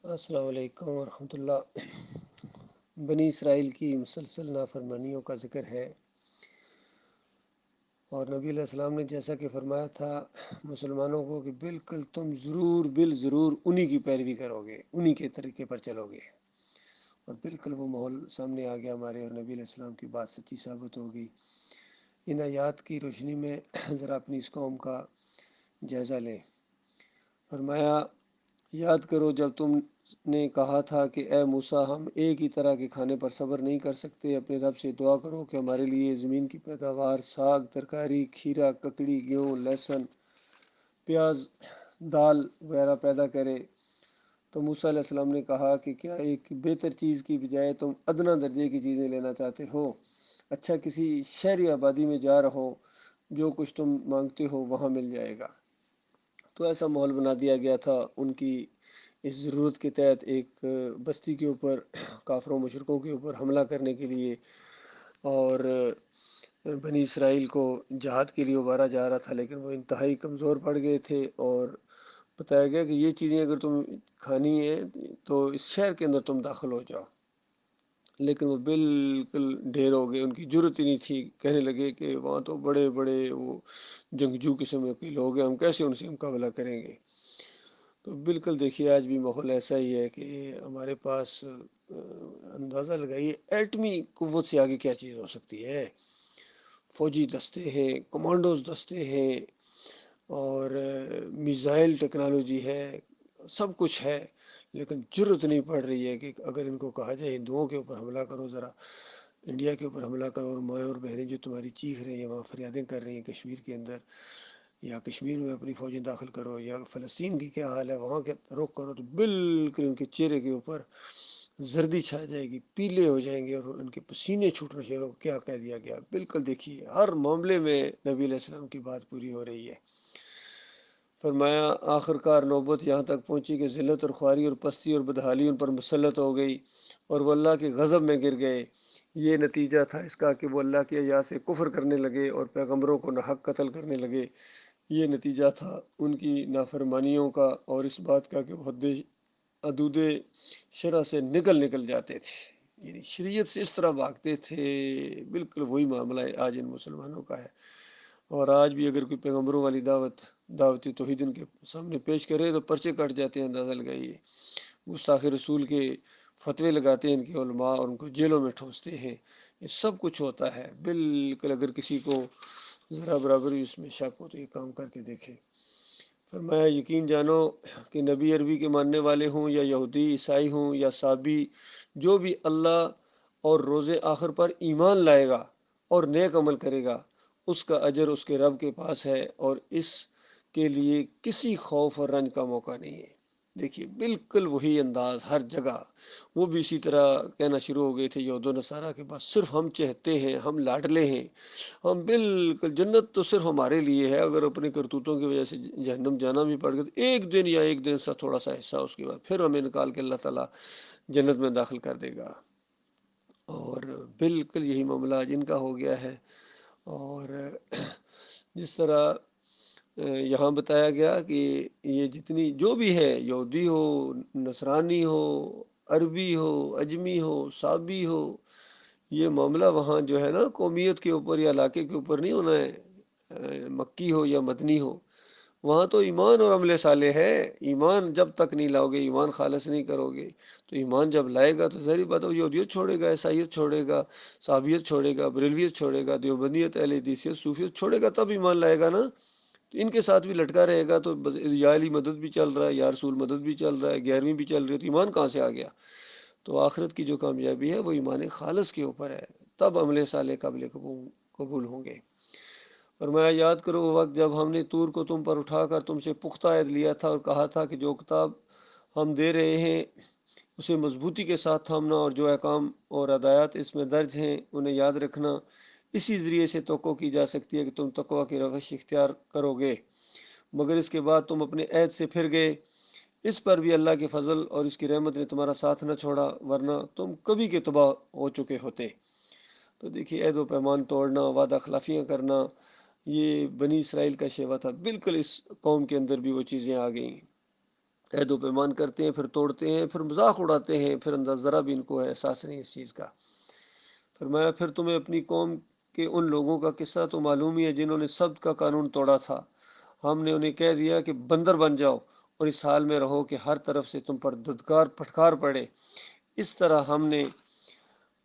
السلام علیکم ورحمۃ اللہ۔ بنی اسرائیل کی مسلسل نافرمانیوں کا ذکر ہے، اور نبی علیہ السلام نے جیسا کہ فرمایا تھا مسلمانوں کو کہ بالکل تم ضرور انہی کی پیروی کرو گے، انہی کے طریقے پر چلو گے، اور بالکل وہ ماحول سامنے آ گیا ہمارے، اور نبی علیہ السلام کی بات سچی ثابت ہو گئی۔ ان آیات کی روشنی میں ذرا اپنی اس قوم کا جائزہ لیں۔ فرمایا یاد کرو جب تم نے کہا تھا کہ اے موسیٰ ہم ایک ہی طرح کے کھانے پر صبر نہیں کر سکتے، اپنے رب سے دعا کرو کہ ہمارے لیے زمین کی پیداوار، ساگ، ترکاری، کھیرا، ککڑی، گیہوں، لہسن، پیاز، دال وغیرہ پیدا کرے۔ تو موسیٰ علیہ السلام نے کہا کہ کیا ایک بہتر چیز کی بجائے تم ادنیٰ درجے کی چیزیں لینا چاہتے ہو؟ اچھا کسی شہری آبادی میں جا رہو، جو کچھ تم مانگتے ہو وہاں مل جائے گا۔ تو ایسا ماحول بنا دیا گیا تھا ان کی اس ضرورت کے تحت ایک بستی کے اوپر کافروں مشرکوں کے اوپر حملہ کرنے کے لیے، اور بنی اسرائیل کو جہاد کے لیے ابھارا جا رہا تھا، لیکن وہ انتہائی کمزور پڑ گئے تھے، اور بتایا گیا کہ یہ چیزیں اگر تم کھانی ہے تو اس شہر کے اندر تم داخل ہو جاؤ۔ لیکن وہ بالکل ڈھیر ہو گئے، ان کی جرت ہی نہیں تھی، کہنے لگے کہ وہاں تو بڑے بڑے وہ جنگجو قسم کے لوگ ہیں، ہم کیسے ان سے مقابلہ کریں گے۔ تو بالکل دیکھیے آج بھی ماحول ایسا ہی ہے کہ ہمارے پاس اندازہ لگائیے ایٹمی قوت سے آگے کیا چیز ہو سکتی ہے۔ فوجی دستے ہیں، کمانڈوز دستے ہیں، اور میزائل ٹیکنالوجی ہے، سب کچھ ہے، لیکن جرت نہیں پڑ رہی ہے کہ اگر ان کو کہا جائے ہندوؤں کے اوپر حملہ کرو، ذرا انڈیا کے اوپر حملہ کرو، اور مائیں اور بہنیں جو تمہاری چیخ رہی ہیں وہاں فریادیں کر رہی ہیں کشمیر کے اندر، یا کشمیر میں اپنی فوجیں داخل کرو، یا فلسطین کی کیا حال ہے وہاں کے رخ کرو، تو بالکل ان کے چہرے کے اوپر زردی چھا جائے گی، پیلے ہو جائیں گے، اور ان کے پسینے چھوٹنے سے کیا کہہ دیا گیا۔ بالکل دیکھیے ہر معاملے میں نبی علیہ السلام کی بات پوری ہو رہی ہے۔ فرمایا آخر کار نوبت یہاں تک پہنچی کہ ذلت اور خواری اور پستی اور بدحالی ان پر مسلط ہو گئی، اور وہ اللہ کے غضب میں گر گئے۔ یہ نتیجہ تھا اس کا کہ وہ اللہ کے آیات سے کفر کرنے لگے اور پیغمبروں کو ناحق قتل کرنے لگے۔ یہ نتیجہ تھا ان کی نافرمانیوں کا، اور اس بات کا کہ وہ حدود شرع سے نکل جاتے تھے، یعنی شریعت سے اس طرح بھاگتے تھے۔ بالکل وہی معاملہ آج ان مسلمانوں کا ہے، اور آج بھی اگر کوئی پیغمبروں والی دعوت توحید ان کے سامنے پیش کرے تو پرچے کٹ جاتے ہیں، اندازہ لگائیے۔ گستاخ رسول کے فتوے لگاتے ہیں ان کے علماء، اور ان کو جیلوں میں ٹھونستے ہیں۔ یہ سب کچھ ہوتا ہے۔ بالکل اگر کسی کو ذرا برابری اس میں شک ہو تو یہ کام کر کے دیکھے۔ فرمایا یقین جانو کہ نبی عربی کے ماننے والے ہوں، یا یہودی عیسائی ہوں، یا صابی، جو بھی اللہ اور روز آخر پر ایمان لائے گا اور نیک عمل کرے گا، اس کا اجر اس کے رب کے پاس ہے، اور اس کے لیے کسی خوف اور رنج کا موقع نہیں ہے۔ دیکھیے بالکل وہی انداز ہر جگہ۔ وہ بھی اسی طرح کہنا شروع ہو گئے تھے یہود و نصارہ کے پاس، صرف ہم چہتے ہیں، ہم لاڈلے ہیں، ہم بالکل جنت تو صرف ہمارے لیے ہے، اگر اپنے کرتوتوں کی وجہ سے جہنم جانا بھی پڑ گیا تو ایک دن سا تھوڑا سا حصہ، اس کے بعد پھر ہمیں نکال کے اللہ تعالیٰ جنت میں داخل کر دے گا۔ اور بالکل یہی معاملہ جن کا ہو گیا ہے۔ اور جس طرح یہاں بتایا گیا کہ یہ جتنی جو بھی ہے، یہودی ہو، نصرانی ہو، عربی ہو، اجمی ہو، صابی ہو، یہ معاملہ وہاں جو ہے نا قومیت کے اوپر یا علاقے کے اوپر نہیں ہونا ہے، مکی ہو یا مدنی ہو، وہاں تو ایمان اور عمل صالح ہے۔ ایمان جب تک نہیں لاؤ گے، ایمان خالص نہیں کرو گے، تو ایمان جب لائے گا تو ظاہری بات ہے یہودیت چھوڑے گا، عیسائیت چھوڑے گا، صابیت چھوڑے گا، بریلویت چھوڑے گا، دیوبندیت، اہل حدیثیت، صوفیت چھوڑے گا، تب ایمان لائے گا نا۔ تو ان کے ساتھ بھی لٹکا رہے گا تو یا علی مدد بھی چل رہا ہے، یا رسول مدد بھی چل رہا ہے، 11ویں بھی چل رہی ہے، تو ایمان کہاں سے آ گیا؟ تو آخرت کی جو کامیابی ہے وہ ایمان خالص کے اوپر ہے، تب عمل صالح قابل قبول ہوں گے۔ فرمایا یاد کرو وہ وقت جب ہم نے طور کو تم پر اٹھا کر تم سے پختہ عہد لیا تھا، اور کہا تھا کہ جو کتاب ہم دے رہے ہیں اسے مضبوطی کے ساتھ تھامنا، اور جو احکام اور ہدایات اس میں درج ہیں انہیں یاد رکھنا۔ اسی ذریعے سے توقع کی جا سکتی ہے کہ تم تقوی کی روش اختیار کرو گے، مگر اس کے بعد تم اپنے عہد سے پھر گئے۔ اس پر بھی اللہ کے فضل اور اس کی رحمت نے تمہارا ساتھ نہ چھوڑا، ورنہ تم کبھی کے تباہ ہو چکے ہوتے۔ تو دیکھیے عہد و پیمان توڑنا، وعدہ خلافیاں کرنا، یہ بنی اسرائیل کا شیوا تھا۔ بالکل اس قوم کے اندر بھی وہ چیزیں آ گئیں۔ عہد و پیمان کرتے ہیں، پھر توڑتے ہیں، پھر مذاق اڑاتے ہیں، پھر انداز ذرا بھی ان کو احساس نہیں اس چیز کا۔ فرمایا پھر تمہیں اپنی قوم کے ان لوگوں کا قصہ تو معلوم ہی ہے جنہوں نے سبت کا قانون توڑا تھا۔ ہم نے انہیں کہہ دیا کہ بندر بن جاؤ اور اس حال میں رہو کہ ہر طرف سے تم پر دھتکار پھٹکار پڑے۔ اس طرح ہم نے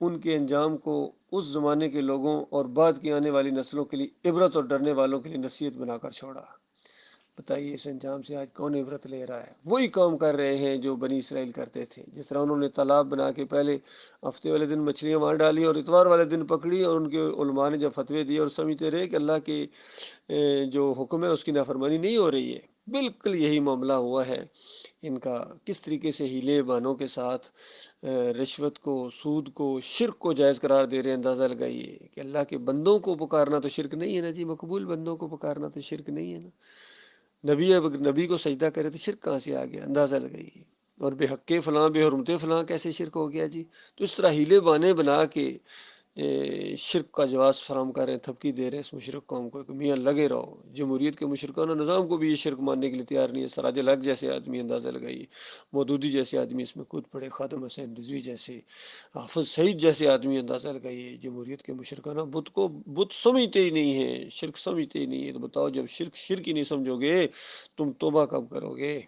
ان کے انجام کو اس زمانے کے لوگوں اور بعد کی آنے والی نسلوں کے لیے عبرت اور ڈرنے والوں کے لیے نصیحت بنا کر چھوڑا۔ بتائیے اس انجام سے آج کون عبرت لے رہا ہے؟ وہی کام کر رہے ہیں جو بنی اسرائیل کرتے تھے۔ جس طرح انہوں نے تالاب بنا کے پہلے ہفتے والے دن مچھلیاں مار ڈالی اور اتوار والے دن پکڑی، اور ان کے علماء نے جب فتوے دیے اور سمجھتے رہے کہ اللہ کے جو حکم ہے اس کی نافرمانی نہیں ہو رہی ہے، بالکل یہی معاملہ ہوا ہے ان کا۔ کس طریقے سے ہیلے بانوں کے ساتھ رشوت کو، سود کو، شرک کو جائز قرار دے رہے ہیں۔ اندازہ لگائیے کہ اللہ کے بندوں کو پکارنا تو شرک نہیں ہے نا جی، مقبول بندوں کو پکارنا تو شرک نہیں ہے نا۔ نبی کو سجدہ کرے تو شرک کہاں سے آ گیا؟ اندازہ لگائیے۔ اور بے حق فلاں، بے حرمت فلاں کیسے شرک ہو گیا جی؟ تو اس طرح ہیلے بانے بنا کے شرک کا جواز فراہم کر رہے ہیں، تھپکی دے رہے ہیں اس مشرک قوم کو کہ میاں لگے رہو۔ جمہوریت کے مشرکانہ نظام کو بھی یہ شرک ماننے کے لیے تیار نہیں ہے۔ سراج الحق جیسے آدمی، اندازہ لگائیے، مودودی جیسے آدمی اس میں کود پڑے، خادم حسین رضوی جیسے، حافظ سعید جیسے آدمی، اندازہ لگائیے جمہوریت کے مشرکانہ بت کو بت سمجھتے ہی نہیں ہیں، شرک سمجھتے ہی نہیں ہے۔ تو بتاؤ جب شرک ہی نہیں سمجھو گے تم توبہ کب کرو گے؟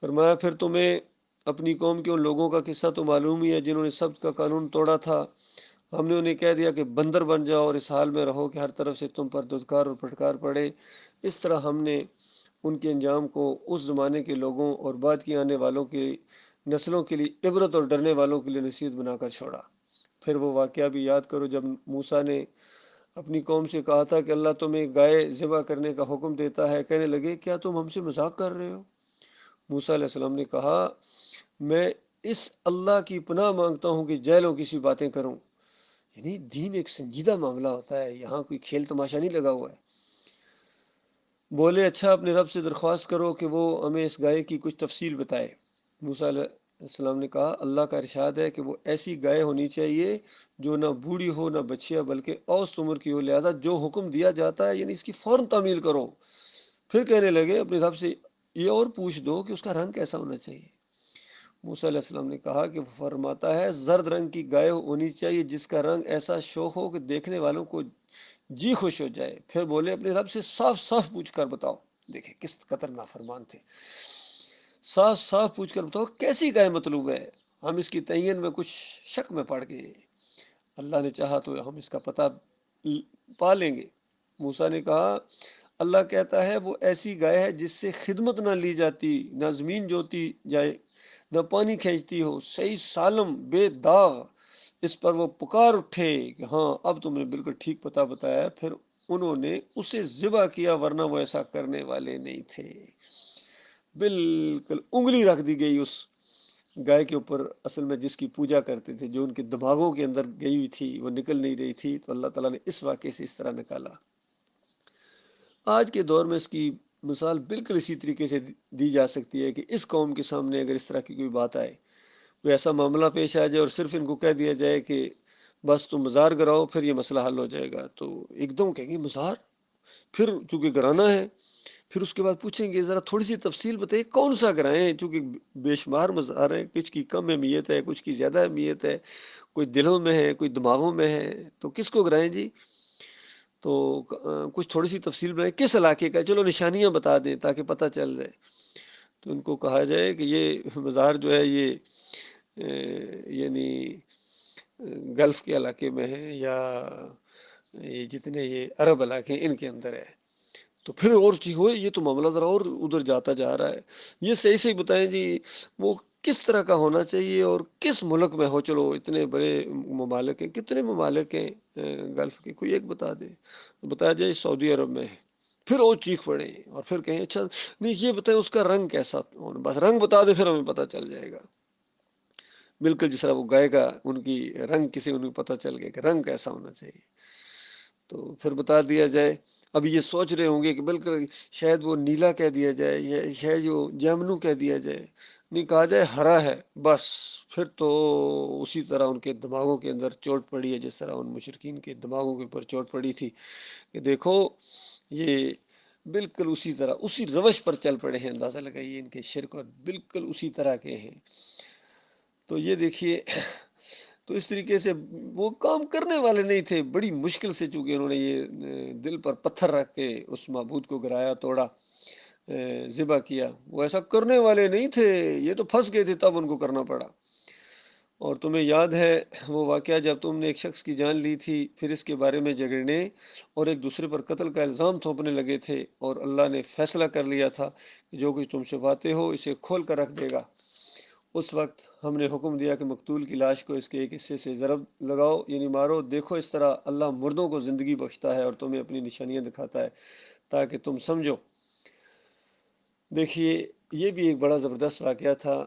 فرمایا پھر تمہیں اپنی قوم کے ان لوگوں کا قصہ تو معلوم ہی ہے جنہوں نے سبت کا قانون توڑا تھا۔ ہم نے انہیں کہہ دیا کہ بندر بن جاؤ اور اس حال میں رہو کہ ہر طرف سے تم پر دھتکار اور پھٹکار پڑے۔ اس طرح ہم نے ان کے انجام کو اس زمانے کے لوگوں اور بعد کی آنے والوں کی نسلوں کے لیے عبرت اور ڈرنے والوں کے لیے نصیحت بنا کر چھوڑا۔ پھر وہ واقعہ بھی یاد کرو جب موسیٰ نے اپنی قوم سے کہا تھا کہ اللہ تمہیں گائے ذبح کرنے کا حکم دیتا ہے۔ کہنے لگے کیا تم ہم سے مذاق کر رہے ہو؟ موسیٰ علیہ السلام نے کہا میں اس اللہ کی پناہ مانگتا ہوں کہ جہلوں کسی باتیں کروں۔ یعنی دین ایک سنجیدہ معاملہ ہوتا ہے، یہاں کوئی کھیل تماشا نہیں لگا ہوا ہے۔ بولے اچھا اپنے رب سے درخواست کرو کہ وہ ہمیں اس گائے کی کچھ تفصیل بتائے۔ موسیٰ علیہ السلام نے کہا اللہ کا ارشاد ہے کہ وہ ایسی گائے ہونی چاہیے جو نہ بوڑھی ہو نہ بچیا بلکہ اوسط عمر کی ہو، لہذا جو حکم دیا جاتا ہے یعنی اس کی فوراً تعمیل کرو۔ پھر کہنے لگے اپنے رب سے یہ اور پوچھ دو کہ اس کا رنگ کیسا ہونا چاہیے۔ موسیٰ علیہ السلام نے کہا کہ وہ فرماتا ہے زرد رنگ کی گائے ہونی چاہیے جس کا رنگ ایسا شوخ ہو کہ دیکھنے والوں کو جی خوش ہو جائے۔ پھر بولے اپنے رب سے صاف صاف پوچھ کر بتاؤ۔ دیکھیں کس قدر نافرمان تھے۔ صاف صاف پوچھ کر بتاؤ کیسی گائے مطلوب ہے، ہم اس کی تعین میں کچھ شک میں پڑ گئے، اللہ نے چاہا تو ہم اس کا پتہ پا لیں گے۔ موسیٰ نے کہا اللہ کہتا ہے وہ ایسی گائے ہے جس سے خدمت نہ لی جاتی، نہ زمین جوتی جائے، نہ پانی کھینچتی ہو، صحیح سالم بے داغ، اس پر وہ پکار اٹھے کہ ہاں اب تم نے بالکل ٹھیک پتہ بتایا۔ پھر انہوں نے اسے ذبح کیا ورنہ وہ ایسا کرنے والے نہیں تھے۔ بالکل انگلی رکھ دی گئی اس گائے کے اوپر، اصل میں جس کی پوجا کرتے تھے، جو ان کے دماغوں کے اندر گئی ہوئی تھی وہ نکل نہیں رہی تھی، تو اللہ تعالیٰ نے اس واقعے سے اس طرح نکالا۔ آج کے دور میں اس کی مثال بالکل اسی طریقے سے دی جا سکتی ہے کہ اس قوم کے سامنے اگر اس طرح کی کوئی بات آئے، کوئی ایسا معاملہ پیش آ جائے اور صرف ان کو کہہ دیا جائے کہ بس تم مزار گراؤ پھر یہ مسئلہ حل ہو جائے گا، تو ایک دم کہیں گے مزار، پھر چونکہ گرانا ہے، پھر اس کے بعد پوچھیں گے ذرا تھوڑی سی تفصیل بتائیے کون سا گرائیں، چونکہ بے شمار مزار ہیں، کچھ کی کم اہمیت ہے، کچھ کی زیادہ اہمیت ہے، کوئی دلوں میں ہے کوئی دماغوں میں ہے، تو کس کو گرائیں جی؟ تو کچھ تھوڑی سی تفصیل بنائیں کس علاقے کا، چلو نشانیاں بتا دیں تاکہ پتہ چل جائے۔ تو ان کو کہا جائے کہ یہ مزار جو ہے یہ یعنی گلف کے علاقے میں ہے، یا یہ جتنے یہ عرب علاقے ہیں ان کے اندر ہے، تو پھر اور چیز ہوئے یہ تو معاملہ ذرا اور ادھر جاتا جا رہا ہے۔ یہ صحیح صحیح بتائیں جی وہ کس طرح کا ہونا چاہیے اور کس ملک میں ہو، چلو اتنے بڑے ممالک ہیں، کتنے ممالک ہیں گلف کے، کوئی ایک بتا دے، بتایا جائے سعودی عرب میں ہے، پھر اور چیخ پڑے اور پھر کہیں اچھا نہیں یہ بتائیں اس کا رنگ کیسا، بس رنگ بتا دے پھر ہمیں پتہ چل جائے گا۔ بالکل جس طرح وہ گائے گا ان کی رنگ کسی انہیں پتہ چل گیا کہ رنگ کیسا ہونا چاہیے، تو پھر بتا دیا جائے۔ اب یہ سوچ رہے ہوں گے کہ بالکل شاید وہ نیلا کہہ دیا جائے یا شاید جو جامنو کہہ دیا جائے، نہیں کہا جائے ہرا ہے، بس پھر تو اسی طرح ان کے دماغوں کے اندر چوٹ پڑی ہے جس طرح ان مشرکین کے دماغوں کے اوپر چوٹ پڑی تھی کہ دیکھو یہ بالکل اسی طرح اسی روش پر چل پڑے ہیں، اندازہ لگائیے ان کے شرک اور بالکل اسی طرح کے ہیں۔ تو یہ دیکھیے تو اس طریقے سے وہ کام کرنے والے نہیں تھے، بڑی مشکل سے چونکہ انہوں نے یہ دل پر پتھر رکھ کے اس معبود کو گرایا، توڑا، ذبح کیا، وہ ایسا کرنے والے نہیں تھے، یہ تو پھنس گئے تھے تب ان کو کرنا پڑا۔ اور تمہیں یاد ہے وہ واقعہ جب تم نے ایک شخص کی جان لی تھی، پھر اس کے بارے میں جھگڑنے اور ایک دوسرے پر قتل کا الزام تھوپنے لگے تھے، اور اللہ نے فیصلہ کر لیا تھا کہ جو کچھ تم چھپاتے ہو اسے کھول کر رکھ دے گا۔ اس وقت ہم نے حکم دیا کہ مقتول کی لاش کو اس کے ایک حصے سے ضرب لگاؤ، یعنی مارو، دیکھو اس طرح اللہ مردوں کو زندگی بخشتا ہے اور تمہیں اپنی نشانیاں دکھاتا ہے تاکہ تم سمجھو۔ دیکھیے یہ بھی ایک بڑا زبردست واقعہ تھا،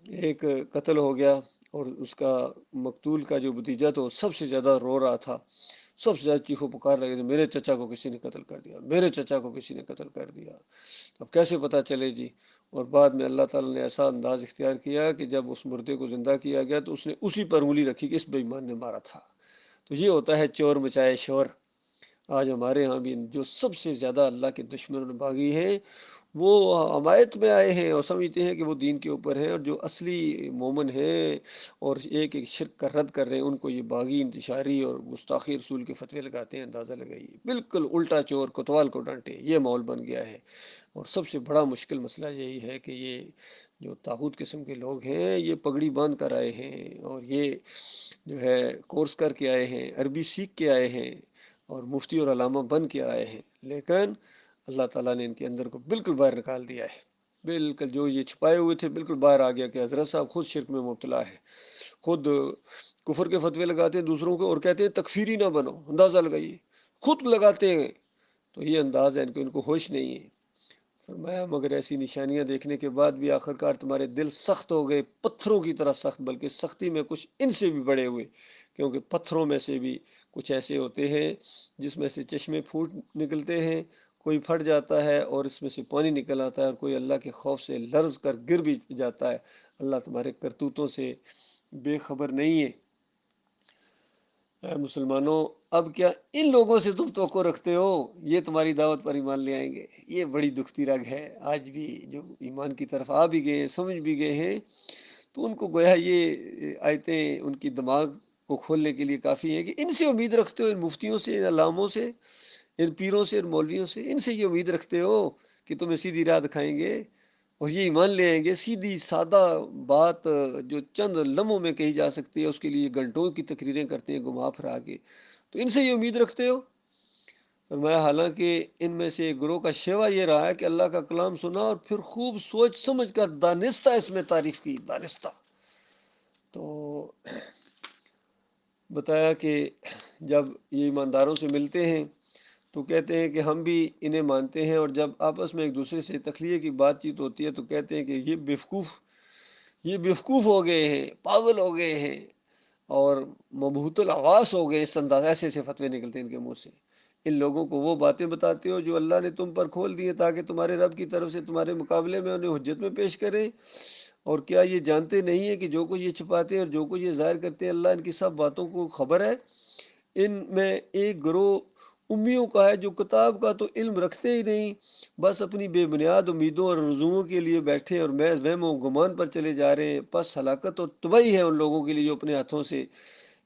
ایک قتل ہو گیا اور اس کا مقتول کا جو بھتیجا تھا وہ سب سے زیادہ رو رہا تھا، سب سے زیادہ چیخو پکار لگے تھے، میرے چچا کو کسی نے قتل کر دیا، میرے چچا کو کسی نے قتل کر دیا۔ اب کیسے پتہ چلے جی؟ اور بعد میں اللہ تعالیٰ نے ایسا انداز اختیار کیا کہ جب اس مردے کو زندہ کیا گیا تو اس نے اسی پر انگلی رکھی کہ اس بے ایمان نے مارا تھا۔ تو یہ ہوتا ہے چور مچائے شور۔ آج ہمارے ہاں بھی جو سب سے زیادہ اللہ کے دشمن باغی ہیں وہ حمایت میں آئے ہیں اور سمجھتے ہیں کہ وہ دین کے اوپر ہیں، اور جو اصلی مومن ہیں اور ایک ایک شرک کا رد کر رہے ہیں ان کو یہ باغی، انتشاری اور گستاخی رسول کے فتوے لگاتے ہیں۔ اندازہ لگائیے، بالکل الٹا چور کوتوال کو ڈانٹے، یہ ماحول بن گیا ہے۔ اور سب سے بڑا مشکل مسئلہ یہی ہے کہ یہ جو طاغوت قسم کے لوگ ہیں یہ پگڑی باندھ کر آئے ہیں، اور یہ جو ہے کورس کر کے آئے ہیں، عربی سیکھ کے آئے ہیں اور مفتی اور علامہ بن کے آئے ہیں، لیکن اللہ تعالیٰ نے ان کے اندر کو بالکل باہر نکال دیا ہے۔ بالکل جو یہ چھپائے ہوئے تھے بالکل باہر آ گیا کہ حضرت صاحب خود شرک میں مبتلا ہے، خود کفر کے فتوے لگاتے ہیں دوسروں کو اور کہتے ہیں تکفیری نہ بنو۔ اندازہ لگائیے، خود لگاتے ہیں۔ تو یہ انداز ہے ان کو ہوش نہیں ہے۔ فرمایا مگر ایسی نشانیاں دیکھنے کے بعد بھی آخرکار تمہارے دل سخت ہو گئے، پتھروں کی طرح سخت، بلکہ سختی میں کچھ ان سے بھی بڑے ہوئے، کیونکہ پتھروں میں سے بھی کچھ ایسے ہوتے ہیں جس میں سے چشمے پھوٹ نکلتے ہیں، کوئی پھٹ جاتا ہے اور اس میں سے پانی نکل آتا ہے، اور کوئی اللہ کے خوف سے لرز کر گر بھی جاتا ہے۔ اللہ تمہارے کرتوتوں سے بے خبر نہیں ہے۔ اے مسلمانوں، اب کیا ان لوگوں سے تم توقع رکھتے ہو یہ تمہاری دعوت پر ایمان لے آئیں گے؟ یہ بڑی دکھتی رگ ہے۔ آج بھی جو ایمان کی طرف آ بھی گئے ہیں، سمجھ بھی گئے ہیں، تو ان کو گویا یہ آیتیں ان کی دماغ کو کھولنے کے لیے کافی ہیں کہ ان سے امید رکھتے ہو، ان مفتیوں سے، ان علاموں سے، ان پیروں سے، ان مولویوں سے، ان سے یہ امید رکھتے ہو کہ تمہیں سیدھی راہ دکھائیں گے اور یہ ایمان لے آئیں گے؟ سیدھی سادہ بات جو چند لمحوں میں کہی جا سکتی ہے اس کے لیے گھنٹوں کی تقریریں کرتے ہیں گھما پھرا کے، تو ان سے یہ امید رکھتے ہو؟ فرمایا حالانکہ ان میں سے ایک گروہ کا شیوا یہ رہا ہے کہ اللہ کا کلام سنا اور پھر خوب سوچ سمجھ کر دانستہ اس میں تعریف کی، دانستہ۔ تو بتایا کہ جب یہ ایمانداروں سے ملتے ہیں تو کہتے ہیں کہ ہم بھی انہیں مانتے ہیں، اور جب آپس میں ایک دوسرے سے تخلیہ کی بات چیت ہوتی ہے تو کہتے ہیں کہ یہ بیوقوف ہو گئے ہیں، پاگل ہو گئے ہیں اور مبہوت الحواس ہو گئے۔ اس انداز ایسے ایسے فتوے نکلتے ہیں ان کے منہ سے۔ ان لوگوں کو وہ باتیں بتاتے ہو جو اللہ نے تم پر کھول دی ہیں تاکہ تمہارے رب کی طرف سے تمہارے مقابلے میں انہیں حجت میں پیش کریں، اور کیا یہ جانتے نہیں ہیں کہ جو کچھ یہ چھپاتے ہیں اور جو کچھ یہ ظاہر کرتے ہیں اللہ ان کی سب باتوں کو خبر ہے؟ ان میں ایک گروہ امیوں کا ہے جو کتاب کا تو علم رکھتے ہی نہیں، بس اپنی بے بنیاد امیدوں اور رجوعوں کے لیے بیٹھے اور محض وہم و گمان پر چلے جا رہے ہیں۔ پس ہلاکت اور تباہی ہے ان لوگوں کے لیے جو اپنے ہاتھوں سے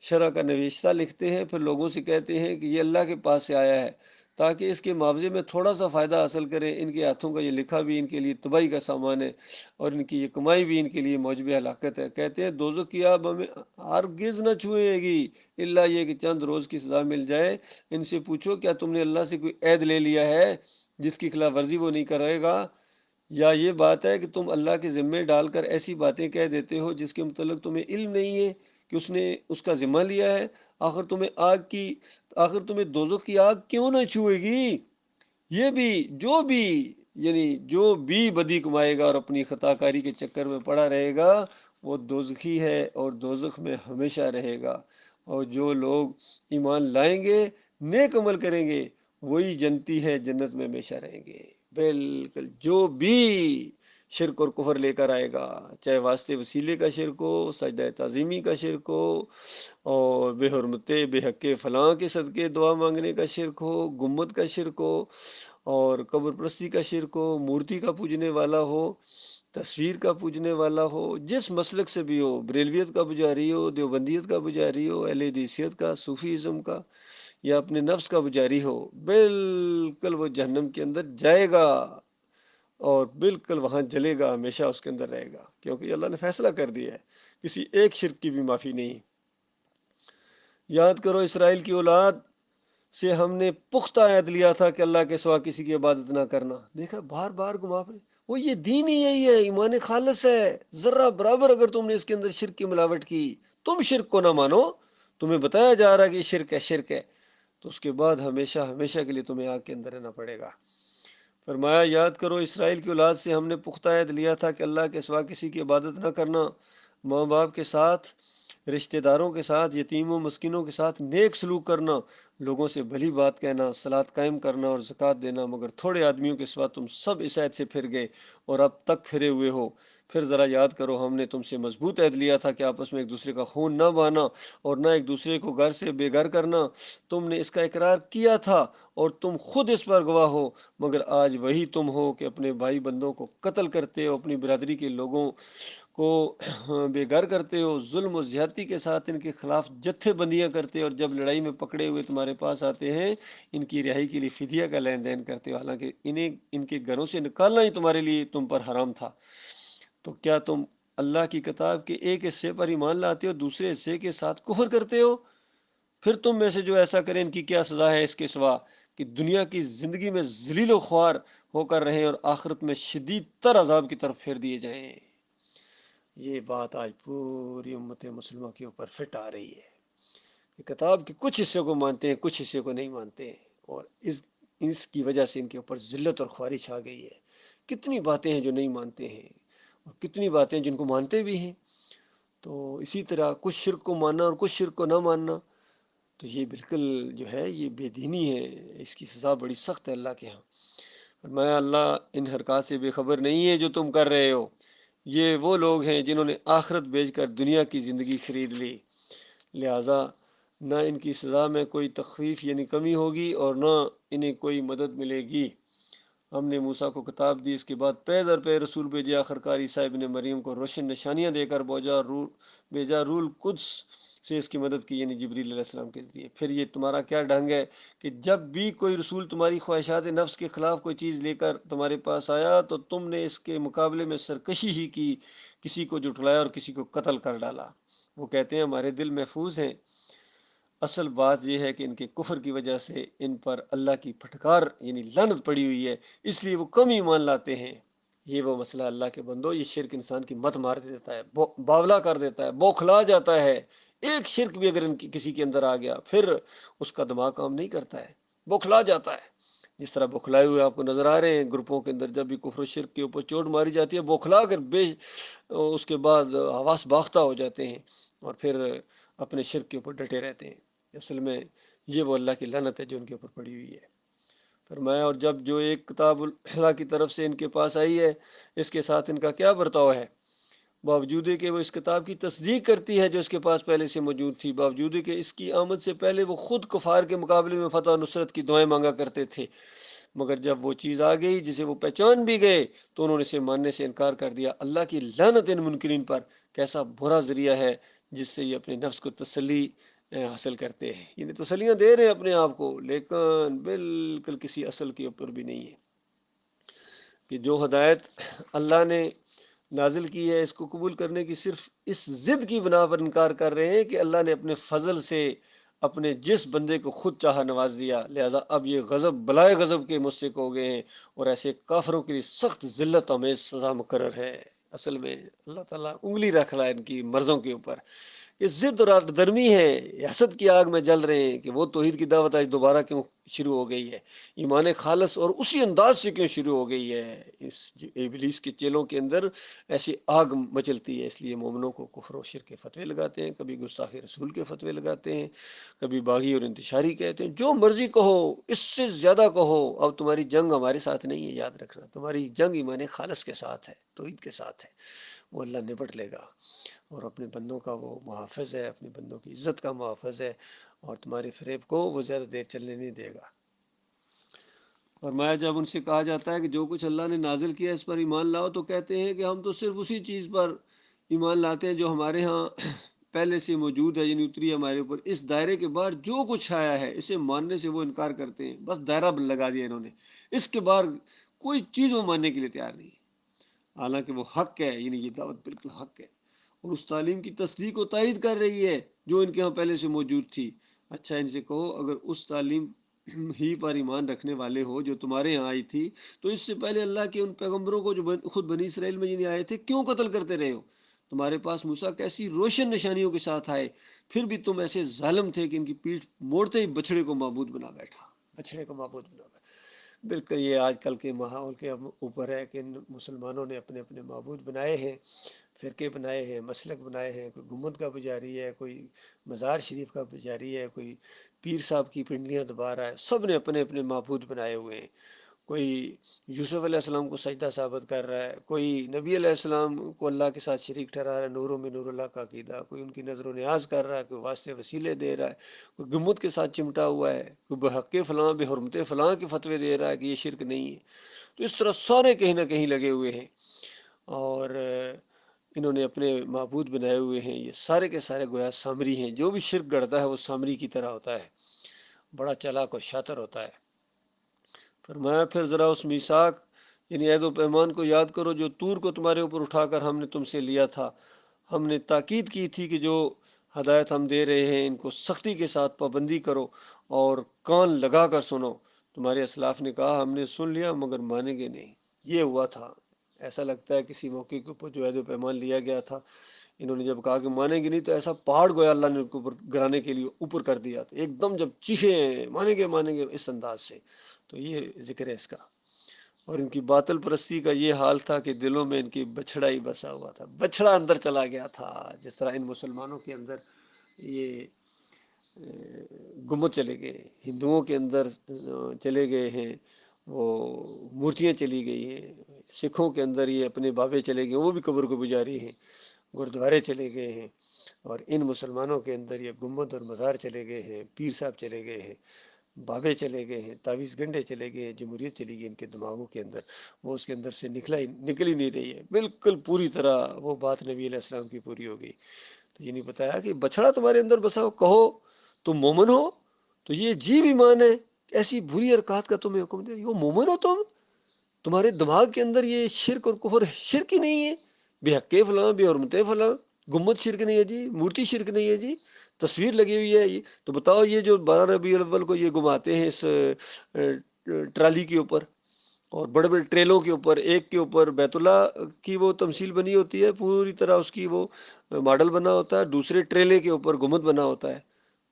شرع کا نوشتہ لکھتے ہیں، پھر لوگوں سے کہتے ہیں کہ یہ اللہ کے پاس سے آیا ہے تاکہ اس کے معاوضے میں تھوڑا سا فائدہ حاصل کریں۔ ان کے ہاتھوں کا یہ لکھا بھی ان کے لیے تباہی کا سامان ہے اور ان کی یہ کمائی بھی ان کے لیے موجب ہلاکت ہے۔ کہتے ہیں دوزخ کی آگ ہمیں ہرگز نہ چھوئے گی الا یہ کہ چند روز کی سزا مل جائے۔ ان سے پوچھو کیا تم نے اللہ سے کوئی عہد لے لیا ہے جس کی خلاف ورزی وہ نہیں کرے گا، یا یہ بات ہے کہ تم اللہ کے ذمے ڈال کر ایسی باتیں کہہ دیتے ہو جس کے متعلق تمہیں علم نہیں ہے کہ اس نے اس کا ذمہ لیا ہے؟ آخر تمہیں دوزخ کی آگ کیوں نہ چھوئے گی؟ یہ بھی جو بھی بدی کمائے گا اور اپنی خطا کاری کے چکر میں پڑا رہے گا وہ دوزخی ہے اور دوزخ میں ہمیشہ رہے گا، اور جو لوگ ایمان لائیں گے، نیک عمل کریں گے، وہی جنتی ہے، جنت میں ہمیشہ رہیں گے۔ بالکل جو بھی شرک اور کفر لے کر آئے گا، چاہے واسطے وسیلے کا شرک ہو، سجدہ تعظیمی کا شرک ہو، اور بے حرمتے بے حق فلاں کے صدقے دعا مانگنے کا شرک ہو، گنبد کا شرک ہو، اور قبر پرستی کا شرک ہو، مورتی کا پوجنے والا ہو، تصویر کا پوجنے والا ہو، جس مسلک سے بھی ہو، بریلویت کا پجاری ہو، دیوبندیت کا پجاری ہو، اہل حدیثیت کا، صوفیزم کا، یا اپنے نفس کا پجاری ہو، بالکل وہ جہنم کے اندر جائے گا اور بالکل وہاں جلے گا، ہمیشہ اس کے اندر رہے گا، کیونکہ اللہ نے فیصلہ کر دیا ہے، کسی ایک شرک کی بھی معافی نہیں۔ یاد کرو اسرائیل کی اولاد سے ہم نے پختہ عہد لیا تھا کہ اللہ کے سوا کسی کی عبادت نہ کرنا۔ دیکھا بار بار گما پڑے، وہ یہ دین ہی یہی ہے، ایمان خالص ہے، ذرہ برابر اگر تم نے اس کے اندر شرک کی ملاوٹ کی، تم شرک کو نہ مانو، تمہیں بتایا جا رہا ہے کہ یہ شرک ہے، شرک ہے، تو اس کے بعد ہمیشہ ہمیشہ کے لیے تمہیں آگ کے اندر رہنا پڑے گا۔ فرمایا یاد کرو اسرائیل کی اولاد سے ہم نے پختہ عہد لیا تھا کہ اللہ کے سوا کسی کی عبادت نہ کرنا، ماں باپ کے ساتھ، رشتہ داروں کے ساتھ، یتیموں مسکینوں کے ساتھ نیک سلوک کرنا، لوگوں سے بھلی بات کہنا، صلاۃ قائم کرنا اور زکوٰۃ دینا، مگر تھوڑے آدمیوں کے سوا تم سب اس عہد سے پھر گئے اور اب تک پھرے ہوئے ہو۔ پھر ذرا یاد کرو ہم نے تم سے مضبوط عہد لیا تھا کہ آپس میں ایک دوسرے کا خون نہ بہانا اور نہ ایک دوسرے کو گھر سے بے گھر کرنا۔ تم نے اس کا اقرار کیا تھا اور تم خود اس پر گواہ ہو، مگر آج وہی تم ہو کہ اپنے بھائی بندوں کو قتل کرتے ہو، اپنی برادری کے لوگوں کو بے گھر کرتے ہو، ظلم و زیادتی کے ساتھ ان کے خلاف جتھے بندیاں کرتے ہو، اور جب لڑائی میں پکڑے ہوئے تمہارے پاس آتے ہیں ان کی رہائی کے لیے فدیہ کا لین دین کرتے ہو، حالانکہ انہیں ان کے گھروں سے نکالنا ہی تمہارے لیے تم پر حرام تھا۔ تو کیا تم اللہ کی کتاب کے ایک حصے پر ایمان لاتے ہو، دوسرے حصے کے ساتھ کفر کرتے ہو؟ پھر تم میں سے جو ایسا کریں ان کی کیا سزا ہے اس کے سوا کہ دنیا کی زندگی میں ذلیل و خوار ہو کر رہیں اور آخرت میں شدید تر عذاب کی طرف پھیر دیے جائیں۔ یہ بات آج پوری امت مسلمہ کے اوپر فٹ آ رہی ہے کہ کتاب کے کچھ حصے کو مانتے ہیں، کچھ حصے کو نہیں مانتے ہیں، اور اس کی وجہ سے ان کے اوپر ذلت اور خواری چھا گئی ہے۔ کتنی باتیں ہیں جو نہیں مانتے ہیں اور کتنی باتیں جن کو مانتے بھی ہیں۔ تو اسی طرح کچھ شرک کو ماننا اور کچھ شرک کو نہ ماننا، تو یہ بالکل جو ہے یہ بے دینی ہے، اس کی سزا بڑی سخت ہے اللہ کے ہاں۔ فرمایا اللہ ان حرکات سے بے خبر نہیں ہے جو تم کر رہے ہو، یہ وہ لوگ ہیں جنہوں نے آخرت بیچ کر دنیا کی زندگی خرید لی، لہٰذا نہ ان کی سزا میں کوئی تخفیف یعنی کمی ہوگی اور نہ انہیں کوئی مدد ملے گی۔ ہم نے موسیٰ کو کتاب دی، اس کے بعد پے در پے رسول بھیجے، آخرکار عیسیٰ ابن مریم کو روشن نشانیاں دے کر بھیجا، رول قدس سے اس کی مدد کی یعنی جبریل علیہ السلام کے ذریعے۔ پھر یہ تمہارا کیا ڈھنگ ہے کہ جب بھی کوئی رسول تمہاری خواہشات نفس کے خلاف کوئی چیز لے کر تمہارے پاس آیا تو تم نے اس کے مقابلے میں سرکشی ہی کی، کسی کو جھٹلایا اور کسی کو قتل کر ڈالا۔ وہ کہتے ہیں ہمارے دل محفوظ ہیں، اصل بات یہ ہے کہ ان کے کفر کی وجہ سے ان پر اللہ کی پھٹکار یعنی لعنت پڑی ہوئی ہے، اس لیے وہ کم ایمان لاتے ہیں۔ یہ وہ مسئلہ اللہ کے بندو، یہ شرک انسان کی مت مار دیتا ہے، باولا کر دیتا ہے، بوکھلا جاتا ہے۔ ایک شرک بھی اگر کسی کے اندر آ گیا پھر اس کا دماغ کام نہیں کرتا ہے، بوکھلا جاتا ہے۔ جس طرح بوکھلائے ہوئے آپ کو نظر آ رہے ہیں گروپوں کے اندر، جب بھی کفر و شرک کے اوپر چوٹ ماری جاتی ہے بوکھلا کر اس کے بعد حواس باختہ ہو جاتے ہیں اور پھر اپنے شرک کے اوپر ڈٹے رہتے ہیں۔ اصل میں یہ وہ اللہ کی لعنت ہے جو ان کے اوپر پڑی ہوئی ہے۔ فرمایا اور جب جو ایک کتاب اللہ کی طرف سے ان کے پاس آئی ہے، اس کے ساتھ ان کا کیا برتاؤ ہے؟ باوجود کہ وہ اس کتاب کی تصدیق کرتی ہے جو اس کے پاس پہلے سے موجود تھی، باوجود کہ اس کی آمد سے پہلے وہ خود کفار کے مقابلے میں فتح و نصرت کی دعائیں مانگا کرتے تھے، مگر جب وہ چیز آ گئی جسے وہ پہچان بھی گئے تو انہوں نے اسے ماننے سے انکار کر دیا۔ اللہ کی لعنت ان منکرین پر، کیسا برا ذریعہ ہے جس سے یہ اپنے نفس کو تسلی حاصل کرتے ہیں، یعنی تسلیاں دے رہے ہیں اپنے آپ کو، لیکن بالکل کسی اصل کے اوپر بھی نہیں ہے کہ جو ہدایت اللہ نے نازل کی ہے اس کو قبول کرنے کی صرف اس ضد کی بنا پر انکار کر رہے ہیں کہ اللہ نے اپنے فضل سے اپنے جس بندے کو خود چاہا نواز دیا، لہذا اب یہ غضب بلائے غضب کے مستحق ہو گئے ہیں اور ایسے کافروں کے لیے سخت ذلت آمیز سزا مقرر ہے۔ اصل میں اللہ تعالیٰ انگلی رکھ رہا ہے ان کی مرضوں کے اوپر، یہ ضد اور درمی ہے، حسد کی آگ میں جل رہے ہیں کہ وہ توحید کی دعوت آج دوبارہ کیوں شروع ہو گئی ہے، ایمان خالص اور اسی انداز سے کیوں شروع ہو گئی ہے۔ اس ابلیس کے چیلوں کے اندر ایسی آگ مچلتی ہے، اس لیے مومنوں کو کفر و شرک کے فتوے لگاتے ہیں، کبھی گستاخی رسول کے فتوے لگاتے ہیں، کبھی باغی اور انتشاری کہتے ہیں، جو مرضی کہو، اس سے زیادہ کہو، اب تمہاری جنگ ہمارے ساتھ نہیں ہے، یاد رکھنا تمہاری جنگ ایمان خالص کے ساتھ ہے، توحید کے ساتھ ہے، وہ اللہ نپٹ لے گا اور اپنے بندوں کا وہ محافظ ہے، اپنے بندوں کی عزت کا محافظ ہے، اور تمہارے فریب کو وہ زیادہ دیر چلنے نہیں دے گا۔ فرمایا جب ان سے کہا جاتا ہے کہ جو کچھ اللہ نے نازل کیا اس پر ایمان لاؤ، تو کہتے ہیں کہ ہم تو صرف اسی چیز پر ایمان لاتے ہیں جو ہمارے ہاں پہلے سے موجود ہے، یعنی اتری ہے ہمارے اوپر۔ اس دائرے کے باہر جو کچھ آیا ہے اسے ماننے سے وہ انکار کرتے ہیں۔ بس دائرہ لگا دیا انہوں نے، اس کے باہر کوئی چیز وہ ماننے کے لیے تیار نہیں ہے، حالانکہ وہ حق ہے، یعنی یہ دعوت بالکل حق ہے، اور اس تعلیم کی تصدیق و تائید کر رہی ہے جو ان کے ہاں پہلے سے موجود تھی۔ اچھا ان سے کہو، اگر اس تعلیم ہی پر ایمان رکھنے والے ہو جو تمہارے یہاں آئی تھی، تو اس سے پہلے اللہ کے ان پیغمبروں کو جو خود بنی اسرائیل میں جنہیں آئے تھے کیوں قتل کرتے رہے ہو؟ تمہارے پاس موسیٰ کیسی روشن نشانیوں کے ساتھ آئے، پھر بھی تم ایسے ظالم تھے کہ ان کی پیٹھ موڑتے ہی بچڑے کو معبود بنا بیٹھا، بچڑے کو معبود بنا بیٹھا۔ بالکل یہ آج کل کے ماحول کے اوپر ہے کہ مسلمانوں نے اپنے اپنے معبود بنائے ہیں، فرقے بنائے ہیں، مسلک بنائے ہیں، کوئی گنبد کا پجاری ہے، کوئی مزار شریف کا پجاری ہے، کوئی پیر صاحب کی پنڈلیاں دبا رہا ہے، سب نے اپنے اپنے معبود بنائے ہوئے ہیں۔ کوئی یوسف علیہ السلام کو سجدہ ثابت کر رہا ہے، کوئی نبی علیہ السلام کو اللہ کے ساتھ شریک ٹھہرا رہا ہے، نوروں میں نور اللہ کا عقیدہ، کوئی ان کی نظر و نیاز کر رہا ہے، کوئی واسطے وسیلے دے رہا ہے، کوئی گنبد کے ساتھ چمٹا ہوا ہے، کوئی بحق فلاں بے حرمت فلاں کے فتوے دے رہا ہے کہ یہ شرک نہیں ہے۔ تو اس طرح سارے کہیں نہ کہیں لگے ہوئے ہیں، اور انہوں نے اپنے معبود بنائے ہوئے ہیں۔ یہ سارے کے سارے گویا سامری ہیں، جو بھی شرک گڑتا ہے وہ سامری کی طرح ہوتا ہے، بڑا چالاک و شاطر ہوتا ہے۔ فرمایا پھر ذرا اس میثاق یعنی عہد و پیمان کو یاد کرو جو طور کو تمہارے اوپر اٹھا کر ہم نے تم سے لیا تھا۔ ہم نے تاکید کی تھی کہ جو ہدایت ہم دے رہے ہیں ان کو سختی کے ساتھ پابندی کرو اور کان لگا کر سنو۔ تمہارے اسلاف نے کہا ہم نے سن لیا مگر مانیں گے نہیں۔ یہ ہوا تھا، ایسا لگتا ہے کسی موقع کے اوپر جو عہد و پیمان لیا گیا تھا، انہوں نے جب کہا کہ مانیں گے نہیں تو ایسا پہاڑ گویا اللہ نے ان کو اوپر گرانے کے لیے اوپر کر دیا تھا، ایک دم جب چیخے مانیں گے اس انداز سے۔ تو یہ ذکر ہے اس کا، اور ان کی باطل پرستی کا یہ حال تھا کہ دلوں میں ان کی بچھڑا ہی بسا ہوا تھا، بچھڑا اندر چلا گیا تھا، جس طرح ان مسلمانوں کے اندر یہ گنبد چلے گئے، ہندوؤں کے اندر چلے گئے ہیں وہ مورتیاں چلی گئی ہیں، سکھوں کے اندر یہ اپنے بابے چلے گئے، وہ بھی قبر کو پجاری ہیں، گردوارے چلے گئے ہیں، اور ان مسلمانوں کے اندر یہ گنبد اور مزار چلے گئے ہیں، پیر صاحب چلے گئے ہیں، بابے چلے گئے ہیں، تعویذ گنڈے چلے گئے ہیں، جمہوریت چلی گئی ان کے دماغوں کے اندر، وہ اس کے اندر سے نکل ہی نہیں رہی ہے، بالکل پوری طرح وہ بات نبی علیہ السلام کی پوری ہو گئی۔ تو یہ نہیں بتایا کہ بچڑا تمہارے اندر بسا ہو، کہو تم مومن ہو، تو یہ عجیب ایمان ہے، ایسی بری حرکات کا تمہیں حکم دے، یہ مومن ہو تمہارے دماغ کے اندر یہ شرک اور کفر، شرک ہی نہیں ہے، بے حق فلاں بے حرمت فلاں، گنبد شرک نہیں ہے جی، مورتی شرک نہیں ہے جی، تصویر لگی ہوئی ہے یہ تو بتاؤ، یہ جو 12 ربیع الاول کو یہ گھماتے ہیں اس ٹرالی کے اوپر اور بڑے بڑے ٹریلوں کے اوپر، ایک کے اوپر بیت اللہ کی وہ تمثیل بنی ہوتی ہے پوری طرح، اس کی وہ ماڈل بنا ہوتا ہے، دوسرے ٹریلے کے اوپر گنبد بنا ہوتا ہے۔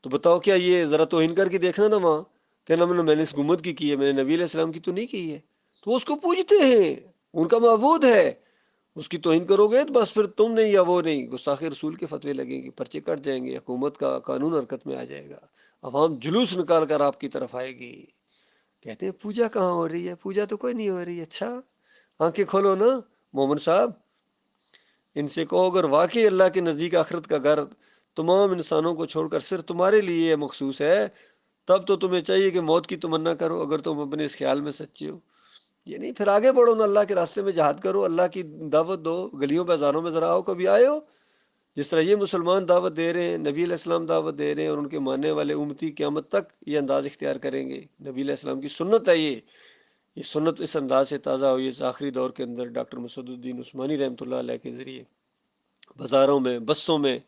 تو بتاؤ کیا یہ ذرا توہین کر کے دیکھنا نا وہاں، کہنا میں نے اس گنبد کی ہے، میں نے نبی علیہ السلام کی تو نہیں کی ہے، تو وہ اس کو پوجتے ہیں، ان کا معبود ہے، اس کی توہین کرو گے تو بس پھر تم نہیں یا وہ نہیں، گستاخ رسول کے فتوے لگیں گے، پرچے کٹ جائیں گے، حکومت کا قانون حرکت میں آ جائے گا، عوام جلوس نکال کر آپ کی طرف آئے گی۔ کہتے ہیں پوجا کہاں ہو رہی ہے؟ پوجا تو کوئی نہیں ہو رہی۔ اچھا آنکھیں کھولو نا مومن صاحب، ان سے کہو اگر واقعی اللہ کے نزدیک آخرت کا گھر تمام انسانوں کو چھوڑ کر صرف تمہارے لیے مخصوص ہے، تب تو تمہیں چاہیے کہ موت کی تمنا کرو اگر تم اپنے اس خیال میں سچے ہو۔ یہ نہیں پھر آگے بڑھو نا، اللہ کے راستے میں جہاد کرو، اللہ کی دعوت دو، گلیوں بازاروں میں ذرا آؤ، کبھی آئے ہو؟ جس طرح یہ مسلمان دعوت دے رہے ہیں، نبی علیہ السلام دعوت دے رہے ہیں، اور ان کے ماننے والے امتی قیامت تک یہ انداز اختیار کریں گے۔ نبی علیہ السلام کی سنت ہے یہ سنت اس انداز سے تازہ ہوئی اس آخری دور کے اندر، ڈاکٹر مسعود الدین عثمانی رحمۃ اللہ علیہ کے ذریعے بازاروں میں بسوں میں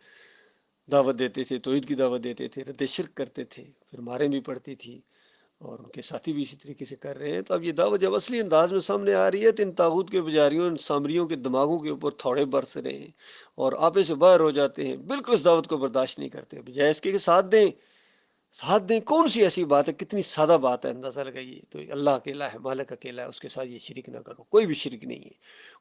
دعوت دیتے تھے، توحید کی دعوت دیتے تھے، رد شرک کرتے تھے، پھر ماریں بھی پڑتی تھی، اور ان کے ساتھی بھی اسی طریقے سے کر رہے ہیں۔ تو اب یہ دعوت جب اصلی انداز میں سامنے آ رہی ہے تو ان طاغوت کے پجاریوں، ان سامریوں کے دماغوں کے اوپر تھوڑے برس رہے ہیں اور آپے سے باہر ہو جاتے ہیں، بالکل اس دعوت کو برداشت نہیں کرتے، بجائے اس کے ساتھ دیں، ساتھ دیں۔ کون سی ایسی بات ہے، کتنی سادہ بات ہے، اندازہ لگائیے۔ تو اللہ اکیلا ہے، مالک اکیلا ہے، اس کے ساتھ یہ شرک نہ کرو، کوئی بھی شرک نہیں ہے،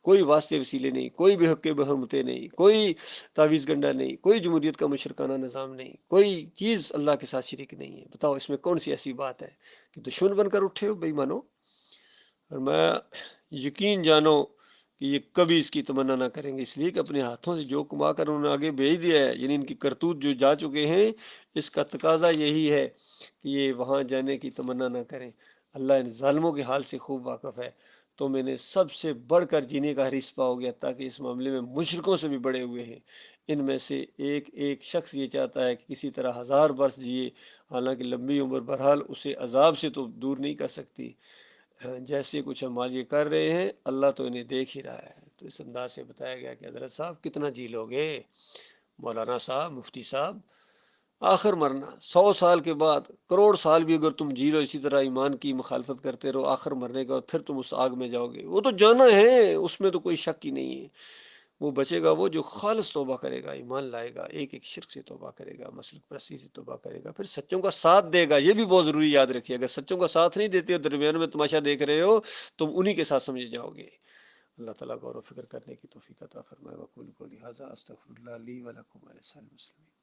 کوئی واسطے وسیلے نہیں، کوئی بے حق بحرمتے نہیں، کوئی تعویذ گنڈا نہیں، کوئی جمہوریت کا مشرکانہ نظام نہیں، کوئی چیز اللہ کے ساتھ شریک نہیں ہے۔ بتاؤ اس میں کون سی ایسی بات ہے کہ دشمن بن کر اٹھے ہو بے ایمانو؟ اور میں یقین جانو کہ یہ کبھی اس کی تمنا نہ کریں گے، اس لیے کہ اپنے ہاتھوں سے جو کما کر انہوں نے آگے بھیج دیا ہے، یعنی ان کی کرتوت جو جا چکے ہیں، اس کا تقاضا یہی ہے کہ یہ وہاں جانے کی تمنا نہ کریں۔ اللہ ان ظالموں کے حال سے خوب واقف ہے، تو میں نے سب سے بڑھ کر جینے کا حریص پا ہو گیا، تاکہ اس معاملے میں مشرکوں سے بھی بڑے ہوئے ہیں۔ ان میں سے ایک ایک شخص یہ چاہتا ہے کہ کسی طرح 1000 برس جیے، حالانکہ لمبی عمر بہرحال اسے عذاب سے تو دور نہیں کر سکتی۔ جیسے کچھ ہم آج یہ کر رہے ہیں، اللہ تو انہیں دیکھ ہی رہا ہے۔ تو اس انداز سے بتایا گیا کہ حضرت صاحب کتنا جی لو گے، مولانا صاحب، مفتی صاحب، آخر مرنا 100 سال کے بعد، کروڑ سال بھی اگر تم جی لو اسی طرح ایمان کی مخالفت کرتے رہو، آخر مرنے کے بعد پھر تم اس آگ میں جاؤ گے، وہ تو جانا ہے، اس میں تو کوئی شک ہی نہیں ہے۔ وہ بچے گا وہ جو خالص توبہ کرے گا، ایمان لائے گا، ایک ایک شرک سے توبہ کرے گا، مسلک پرستی سے توبہ کرے گا، پھر سچوں کا ساتھ دے گا۔ یہ بھی بہت ضروری یاد رکھیے، اگر سچوں کا ساتھ نہیں دیتے ہو، درمیان میں تماشا دیکھ رہے ہو، تم انہی کے ساتھ سمجھ جاؤ گے۔ اللہ تعالیٰ غور و فکر کرنے کی توفیق عطا فرمائے۔ وقول قولی ھذا استغفر اللہ لی ولکم ولسائر المسلمین۔